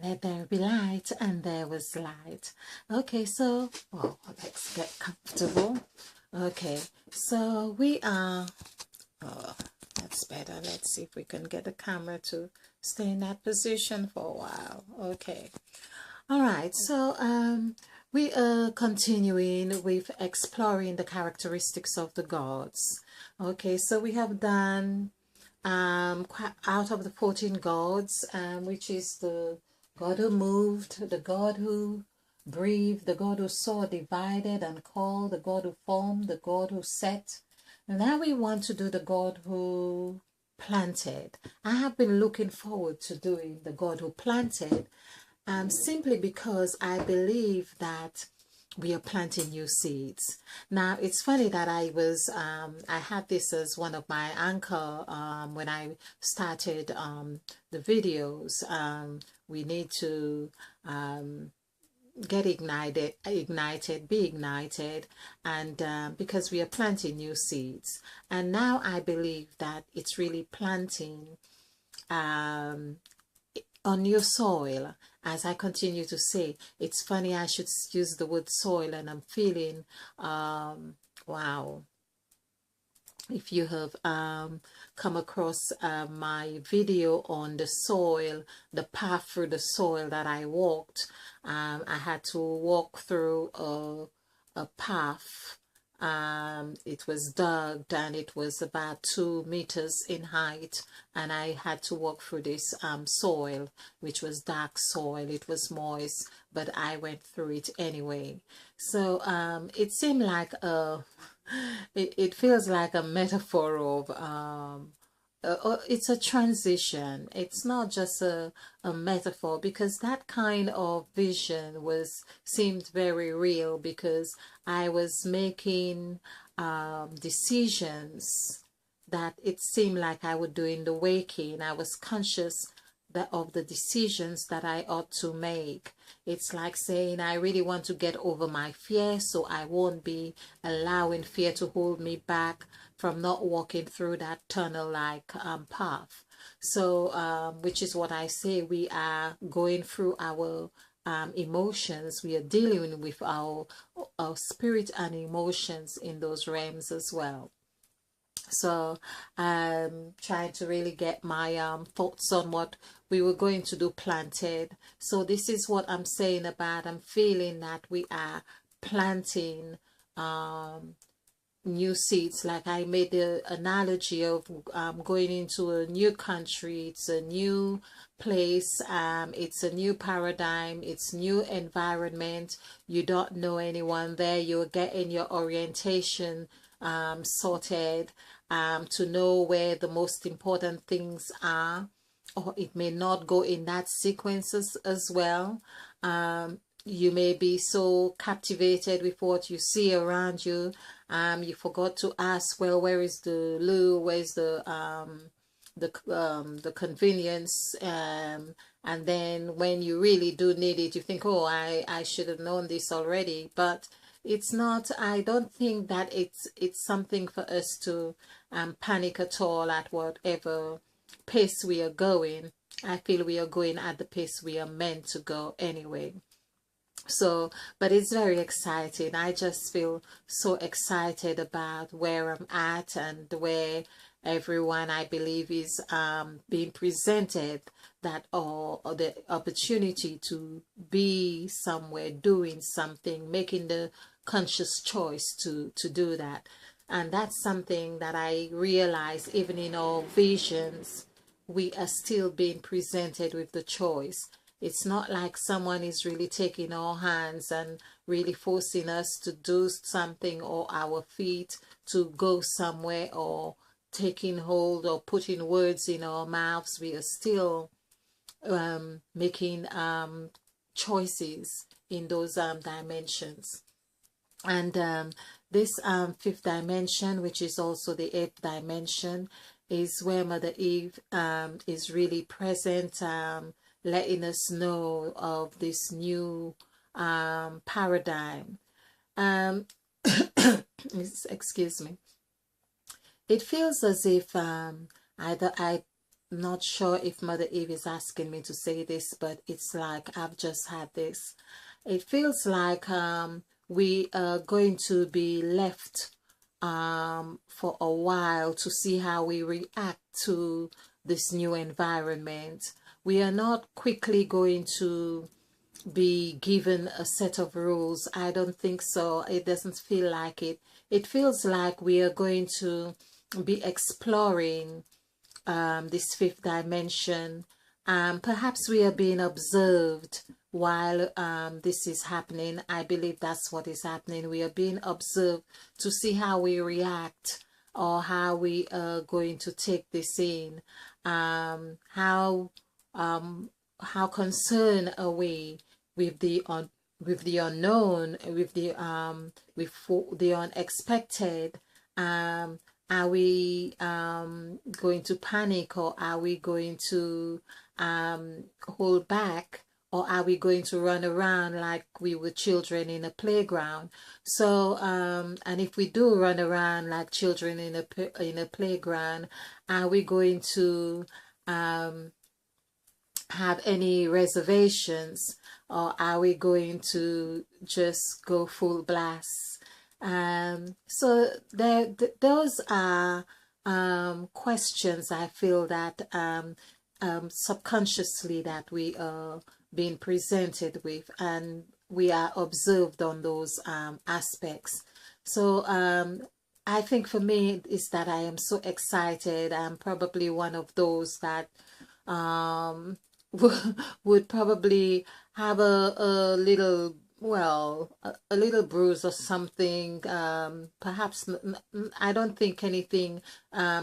Let there be light, and there was light. Okay, so, oh, let's get comfortable. Okay, so we are, oh, that's better. Let's see if we can get the camera to stay in that position for a while. Okay. All right, so we are continuing with exploring the characteristics of the gods. Okay, so we have done out of the 14 gods, which is the God who moved, the God who breathed, the God who saw, divided and called, the God who formed, the God who set. And now we want to do the God who planted. I have been looking forward to doing the God who planted, simply because I believe that we are planting new seeds. Now, it's funny that I had this as one of my anchor when I started the videos. We need to get ignited, be ignited, and because we are planting new seeds. And now I believe that it's really planting on your soil. As I continue to say, it's funny I should use the word soil, and I'm feeling wow. If you have come across my video on the soil, the path through the soil that I walked, I had to walk through a path. It was dug and it was about 2 meters in height, and I had to walk through this soil, which was dark soil. It was moist, but I went through it anyway. So it seemed like it feels like a metaphor of it's a transition. It's not just a metaphor, because that kind of vision seemed very real, because I was making decisions that it seemed like I would do in the waking. I was conscious of the decisions that I ought to make. It's like saying, I really want to get over my fear, so I won't be allowing fear to hold me back from not walking through that tunnel-like path. So, which is what I say, we are going through our emotions. We are dealing with our spirit and emotions in those realms as well. So I'm trying to really get my thoughts on what we were going to do planted. So this is what I'm saying about, I'm feeling that we are planting new seeds. Like I made the analogy of going into a new country. It's a new place, it's a new paradigm, it's new environment. You don't know anyone there. You're getting your orientation sorted, to know where the most important things are, or it may not go in that sequence as well. You may be so captivated with what you see around you, you forgot to ask, well, where is the loo, where's the convenience, and then when you really do need it, you think, oh, I should have known this already. But it's not, I don't think that it's something for us to panic at all at whatever pace we are going. I feel we are going at the pace we are meant to go anyway. So, but it's very exciting. I just feel so excited about where I'm at and where everyone, I believe, is being presented that or the opportunity to be somewhere, doing something, making the conscious choice to do that. And that's something that I realize, even in our visions, we are still being presented with the choice. It's not like someone is really taking our hands and really forcing us to do something, or our feet to go somewhere, or taking hold or putting words in our mouths. We are still making choices in those dimensions. And this fifth dimension, which is also the eighth dimension, is where Mother Eve is really present, letting us know of this new paradigm. Excuse me. It feels as if either I not sure if Mother Eve is asking me to say this, but it's like I've just had this. It feels like we are going to be left for a while to see how we react to this new environment. We are not quickly going to be given a set of rules. I don't think so. It doesn't feel like it. It feels like we are going to be exploring this fifth dimension. Perhaps we are being observed while this is happening. I believe that's what is happening. We are being observed to see how we react or how we are going to take this in. How concerned are we with the unknown, with the unexpected? Are we going to panic, or are we going to hold back, or are we going to run around like we were children in a playground? So, and if we do run around like children in a playground, are we going to have any reservations, or are we going to just go full blast? So those are questions I feel that subconsciously that we are being presented with, and we are observed on those aspects. So I think for me is that I am so excited. I'm probably one of those that would probably have a little, well, a little bruise or something. Perhaps I don't think anything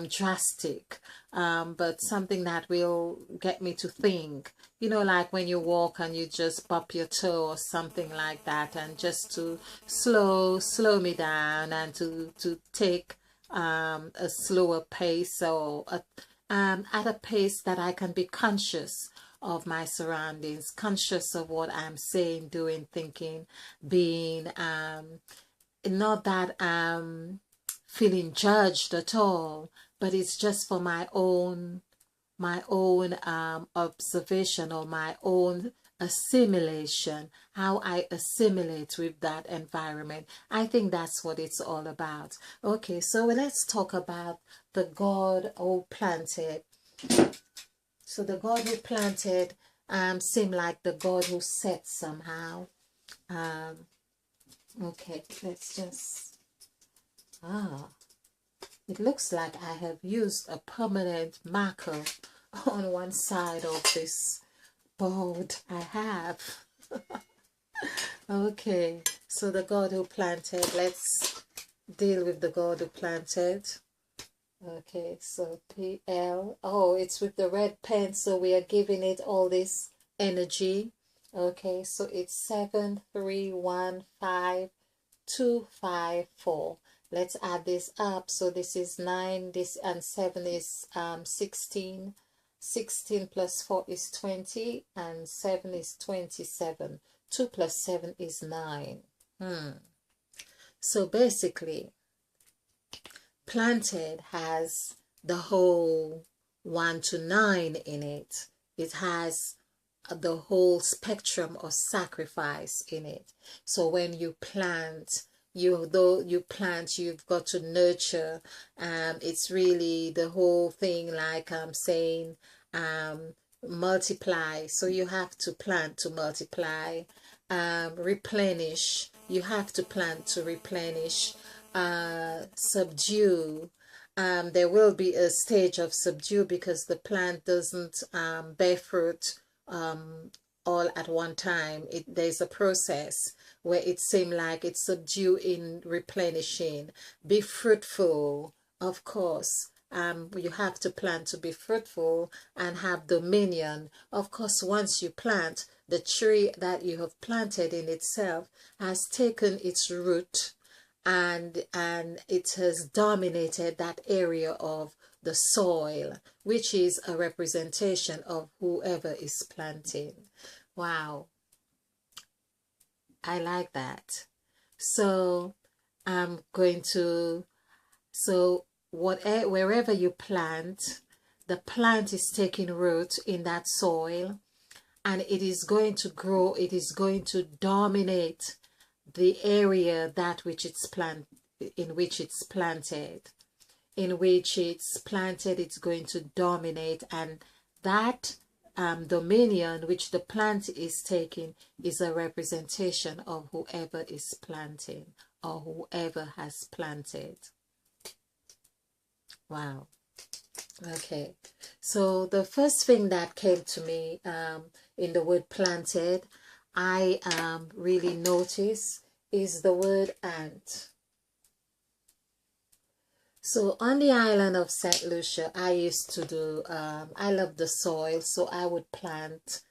drastic, but something that will get me to think. You know, like when you walk and you just bump your toe or something like that, and just to slow me down, and to take a slower pace, or at a pace that I can be conscious of my surroundings, conscious of what I'm saying, doing, thinking, being, not that I'm feeling judged at all, but it's just for my own observation, or my own assimilation, how I assimilate with that environment. I think that's what it's all about. Okay, so let's talk about the God who planted. So the God who planted seemed like the God who set somehow. Okay, let's just, it looks like I have used a permanent marker on one side of this board I have. Okay, so the God who planted, let's deal with the God who planted. Okay, so PL, oh, it's with the red pen, so we are giving it all this energy. Okay, so it's 7315254. Let's add this up. So this is 9, this and 7 is 16. 16 plus 4 is 20, and 7 is 27. 2 plus 7 is 9. So basically, planted has the whole 1 to 9 in it. It has the whole spectrum of sacrifice in it. So when you plant, you've got to nurture. It's really the whole thing, like I'm saying, multiply. So you have to plant to multiply. Replenish. You have to plant to replenish. Subdue. There will be a stage of subdue, because the plant doesn't bear fruit all at one time. There's a process where it seems like it's subdue in replenishing. Be fruitful, of course. You have to plant to be fruitful and have dominion. Of course, once you plant, the tree that you have planted in itself has taken its root, and it has dominated that area of the soil, which is a representation of whoever is planting. Wow, I like that. So I'm going to, so wherever you plant, the plant is taking root in that soil, and it is going to grow, it is going to dominate the area that which it's in which it's planted. In which it's planted, it's going to dominate, and that dominion which the plant is taking is a representation of whoever is planting or whoever has planted. Wow. Okay, so the first thing that came to me in the word planted, I really notice, is the word ant. So on the island of St. Lucia, I used to do, I love the soil, so I would plant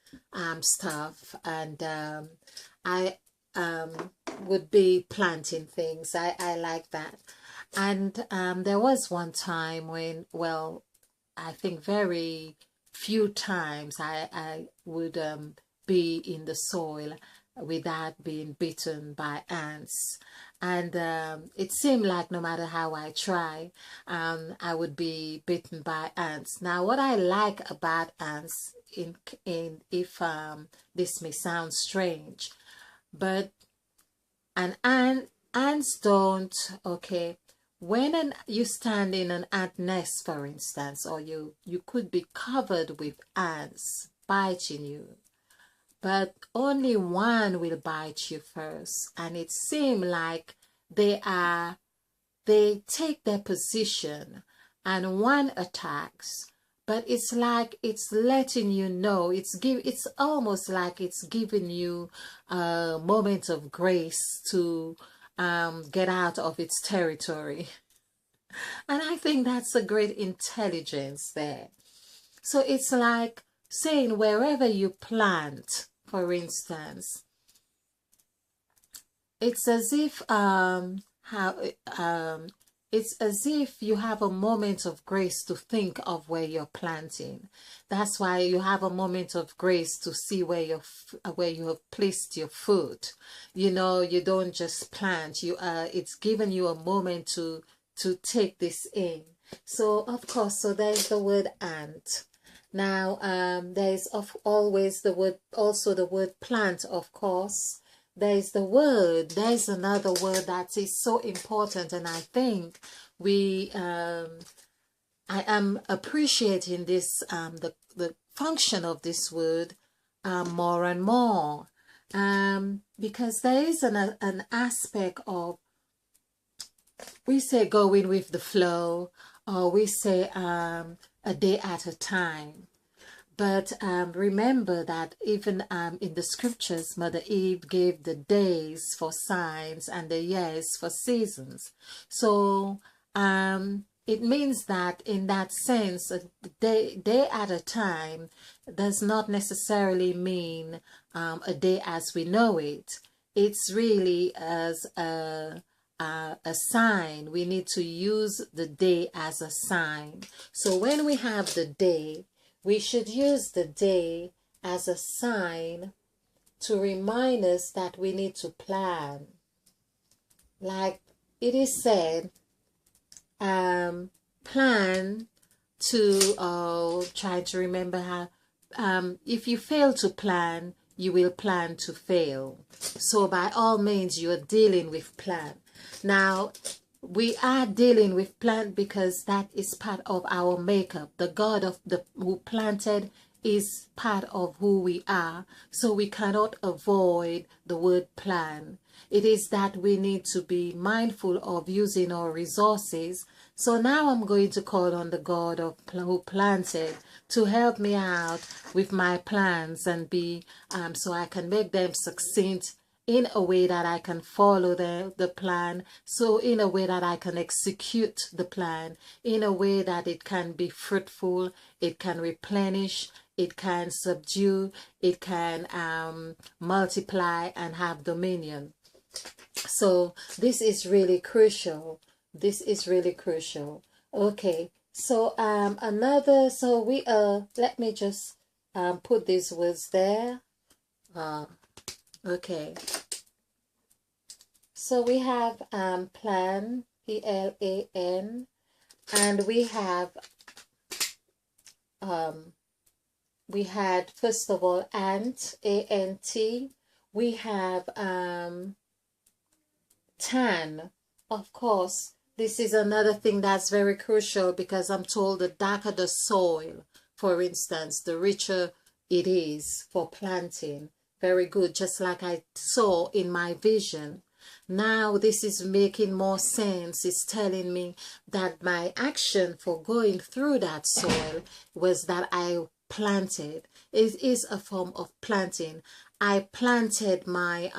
stuff, and I would be planting things. I like that. And there was one time when, well, I think very few times I would be in the soil without being bitten by ants. And it seemed like no matter how I try, I would be bitten by ants. Now, what I like about ants, if this may sound strange, but ants don't, okay, when you stand in an ant nest, for instance, or you could be covered with ants biting you, but only one will bite you first, and it seems like they take their position and one attacks, but it's like it's letting you know, it's almost like it's giving you a moment of grace to get out of its territory. And I think that's a great intelligence there. So it's like saying wherever you plant, for instance, it's as if it's as if you have a moment of grace to think of where you're planting. That's why you have a moment of grace to see where you have placed your foot. You know, you don't just plant. It's given you a moment to take this in. So of course, so there's the word ant. Now there's always the word, also the word plant, of course. There's another word that is so important, and I think I am appreciating this the function of this word more and more, because there is an aspect of, we say going with the flow, or we say a day at a time. But remember that even in the scriptures, Mother Eve gave the days for signs and the years for seasons. So it means that in that sense, a day at a time does not necessarily mean a day as we know it. It's really as a sign. We need to use the day as a sign. So when we have the day, we should use the day as a sign to remind us that we need to plan. Like it is said, plan to, try to remember how, if you fail to plan, you will plan to fail. So by all means, you are dealing with plan. Now, we are dealing with plant because that is part of our makeup. The God who planted is part of who we are. So we cannot avoid the word plan. It is that we need to be mindful of using our resources. So now I'm going to call on the God who planted to help me out with my plans and be so I can make them succinct, in a way that I can follow the plan, so in a way that I can execute the plan, in a way that it can be fruitful, it can replenish, it can subdue, it can multiply and have dominion. So this is really crucial. This is really crucial. Okay, so let me just put these words there. Okay, so we have plan, P-L-A-N, and we have we had, first of all, ant, A-N-T. We have tan. Of course, this is another thing that's very crucial, because I'm told the darker the soil, for instance, the richer it is for planting. Very good, just like I saw in my vision. Now this is making more sense. It's telling me that my action for going through that soil was that I planted. It is a form of planting. I planted my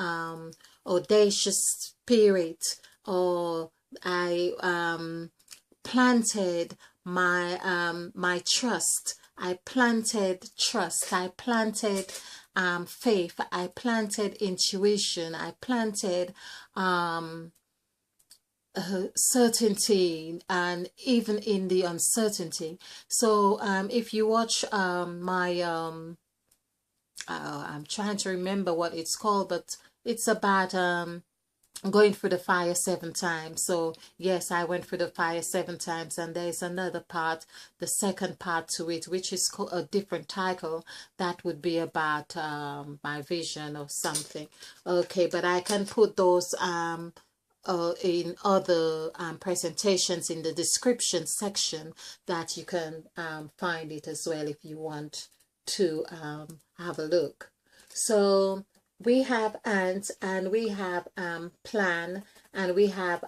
audacious spirit, or I planted my my trust. I planted trust. I planted faith. I planted intuition. I planted certainty, and even in the uncertainty. So if you watch my I'm trying to remember what it's called, but it's about going through the fire 7 times. So yes, I went through the fire 7 times, and there's another part, the second part to it, which is called a different title. That would be about my vision or something. Okay, but I can put those in other presentations in the description section, that you can find it as well if you want to have a look. So we have ant, and we have plan, and we have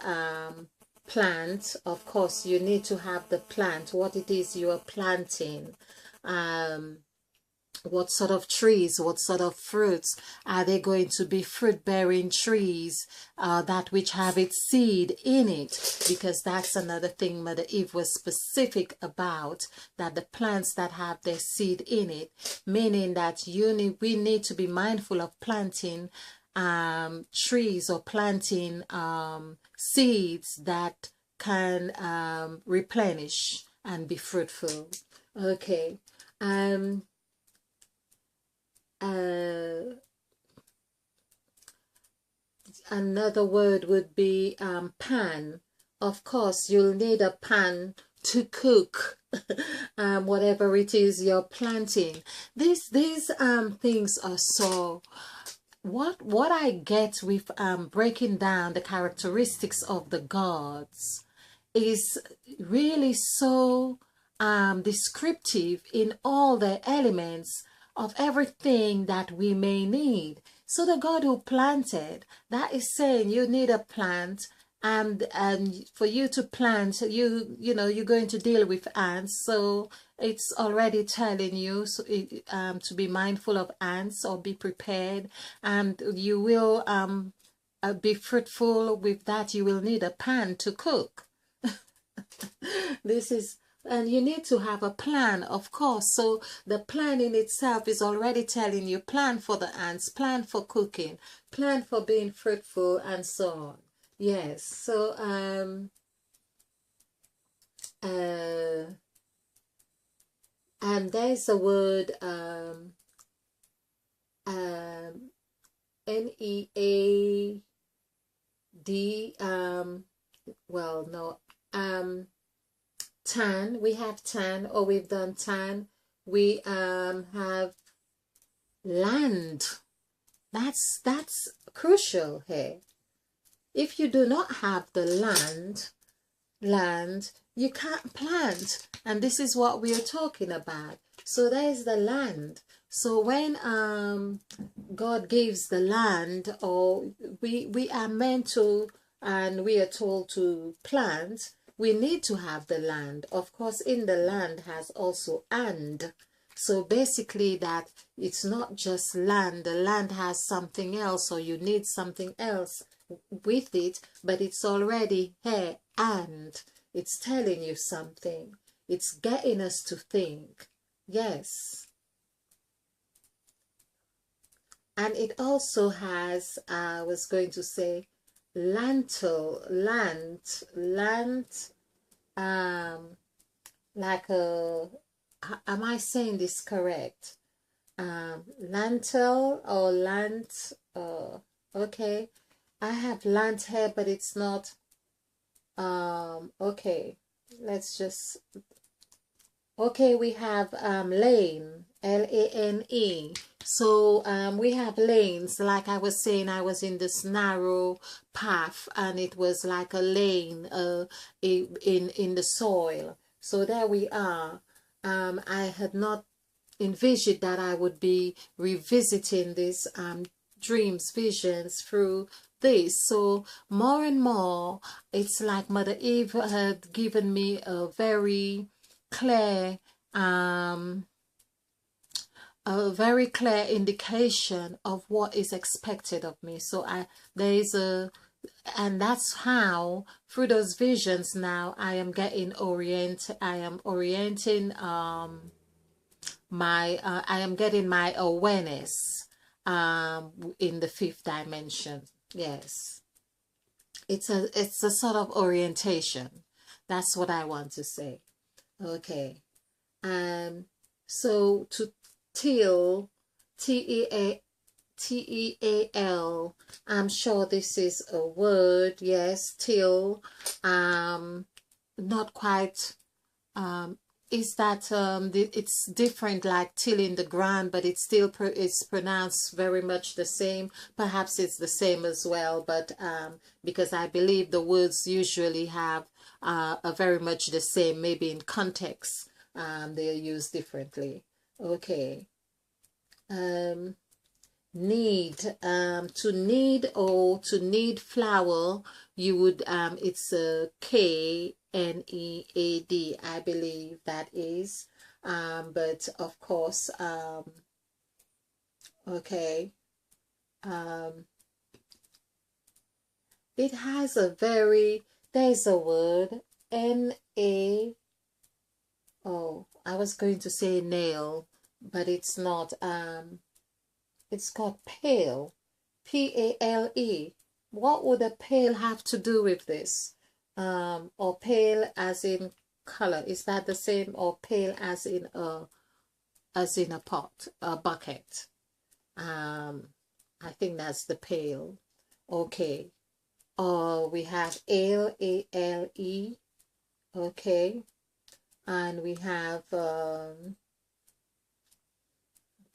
plant. Of course, you need to have the plant, what it is you are planting, what sort of trees, what sort of fruits. Are they going to be fruit-bearing trees, that which have its seed in it? Because that's another thing Mother Eve was specific about, that the plants that have their seed in it, meaning that we need to be mindful of planting trees, or planting seeds that can replenish and be fruitful. Okay. Another word would be pan. Of course, you'll need a pan to cook whatever it is you're planting. These things are so... What I get with breaking down the characteristics of the gods is really so descriptive in all the elements of everything that we may need. So the God who planted, that is saying you need a plant, and for you to plant, you know you're going to deal with ants. So it's already telling you to be mindful of ants, or be prepared, and you will be fruitful. With that, you will need a pan to cook. This is... And you need to have a plan, of course. So the plan in itself is already telling you, plan for the ants, plan for cooking, plan for being fruitful, and so on. Yes. So and there's a word NEAD, well, no, tan. We have tan, or we've done tan. We have land. That's crucial here. If you do not have the land, you can't plant, and this is what we are talking about. So there's the land. So when God gives the land, or we are meant to, and we are told to plant, we need to have the land. Of course, in the land has also and. So basically that it's not just land. The land has something else, or you need something else with it, but it's already here, and it's telling you something. It's getting us to think. Yes. And it also has, I was going to say, lentil, like a, am I saying this correct? Lentil or lant, okay. I have lant here, but it's not, okay. Let's just, Okay, we have lane, Lane. So we have lanes. Like I was saying, I was in this narrow path, and it was like a lane in the soil. So there we are. I had not envisioned that I would be revisiting these dreams, visions through this. So more and more, it's like Mother Eve had given me clear um a very clear indication of what is expected of me. So there is a and that's how through those visions now I am getting I am orienting I am getting my awareness in the fifth dimension. Yes, it's a sort of orientation. That's what I want to say. Okay. So to teal, Teal. I'm sure this is a word. Yes, teal. Not quite. Is that it's different, like till in the ground, but it's still it's pronounced very much the same. Perhaps it's the same as well, but because I believe the words usually have are very much the same. Maybe in context, they are used differently. Okay. Need to knead or to knead flour, you would it's a KNEAD, I believe that is, but of course okay, it has a very, there's a word NA, oh, I was going to say nail, but it's not. It's called pale, Pale. What would a pale have to do with this? Or pale as in color, is that the same? Or pale as in a pot, a bucket? I think that's the pale. Okay. Or we have ale, ALE. Okay. And we have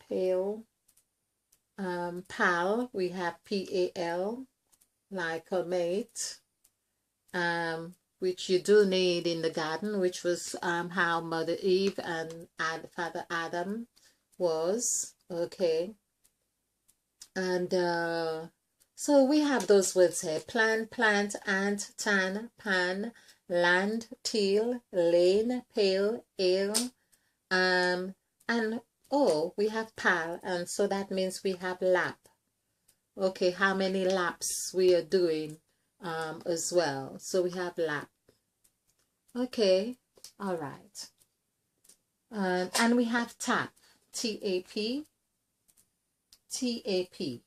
pale. Pal, we have PAL, like a mate, which you do need in the garden, which was how Mother Eve and Father Adam was. Okay. And so we have those words here: plant, ant, tan, pan, land, teal, lane, pale, ale, and oh, we have pal, and so that means we have lap. Okay, how many laps we are doing as well. So we have lap. Okay, all right. And we have tap, TAP, TAP.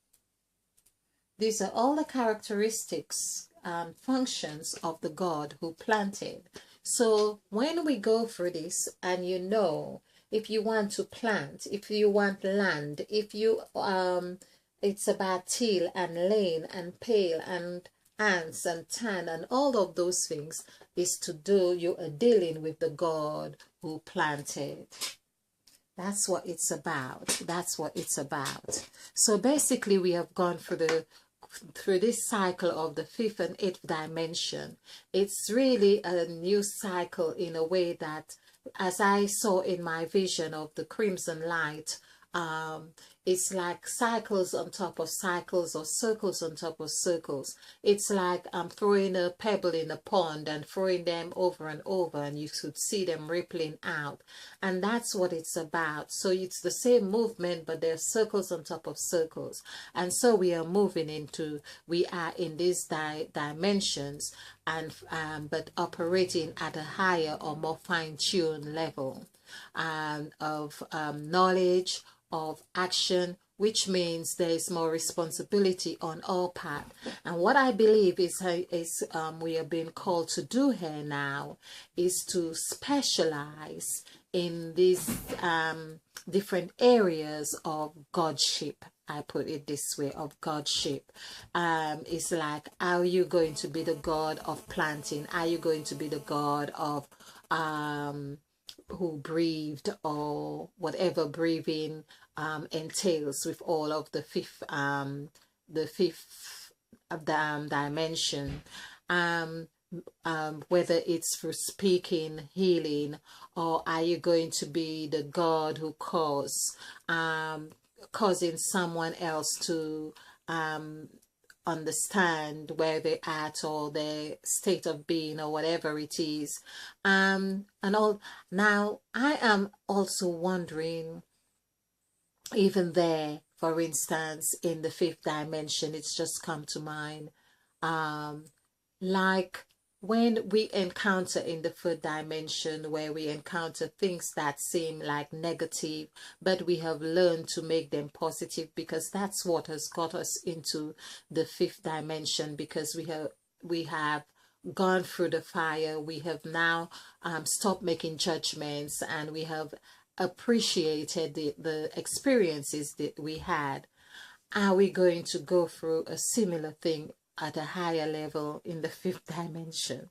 These are all the characteristics and functions of the God who planted. So when we go through this, and you know, if you want to plant, if you want land, if you it's about teal and lane and pale and ants and tan and all of those things, is to do, you are dealing with the God who planted. That's what it's about. That's what it's about. So basically we have gone through this cycle of the fifth and eighth dimension. It's really a new cycle in a way that, as I saw in my vision of the crimson light, it's like cycles on top of cycles, or circles on top of circles. It's like I'm throwing a pebble in a pond and throwing them over and over, and you could see them rippling out. And that's what it's about. So it's the same movement, but there are circles on top of circles. And so we are moving into, we are in these dimensions, and but operating at a higher or more fine-tuned level of knowledge, of action, which means there is more responsibility on our part. And what I believe is we are being called to do here now is to specialize in these different areas of Godship. I put it this way, of Godship. It's like, are you going to be the God of planting? Are you going to be the God of who breathed, or whatever breathing entails with all of the fifth dimension. Um, Whether it's for speaking, healing, or are you going to be the God who causing someone else to um, understand where they're at, or their state of being, or whatever it is. And all. Now, I am also wondering, even there, for instance, in the fifth dimension, it's just come to mind. Um, like when we encounter in the third dimension, where we encounter things that seem like negative, but we have learned to make them positive, because that's what has got us into the fifth dimension, because we have gone through the fire. We have now stopped making judgments, and we have appreciated the experiences that we had. Are we going to go through a similar thing at a higher level in the fifth dimension?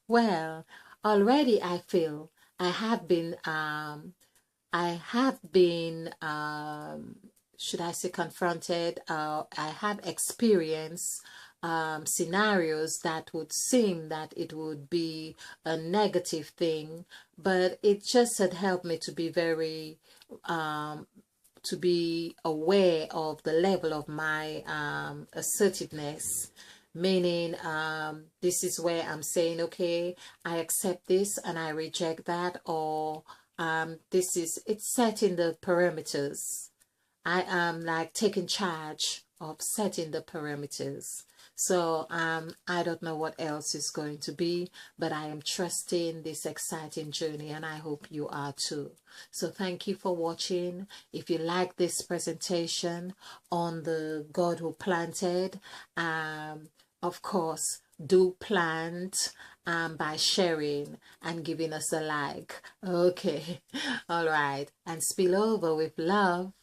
Well, already I feel I have been I have been should I say confronted, I have experienced scenarios that would seem that it would be a negative thing, but it just had helped me to be very to be aware of the level of my assertiveness, meaning this is where I'm saying, okay, I accept this and I reject that, or it's setting the parameters. I am like taking charge of setting the parameters. So I don't know what else is going to be, but I am trusting this exciting journey, and I hope you are too. So thank you for watching. If you like this presentation on the God who planted, of course, do plant by sharing and giving us a like. Okay, all right, and spill over with love.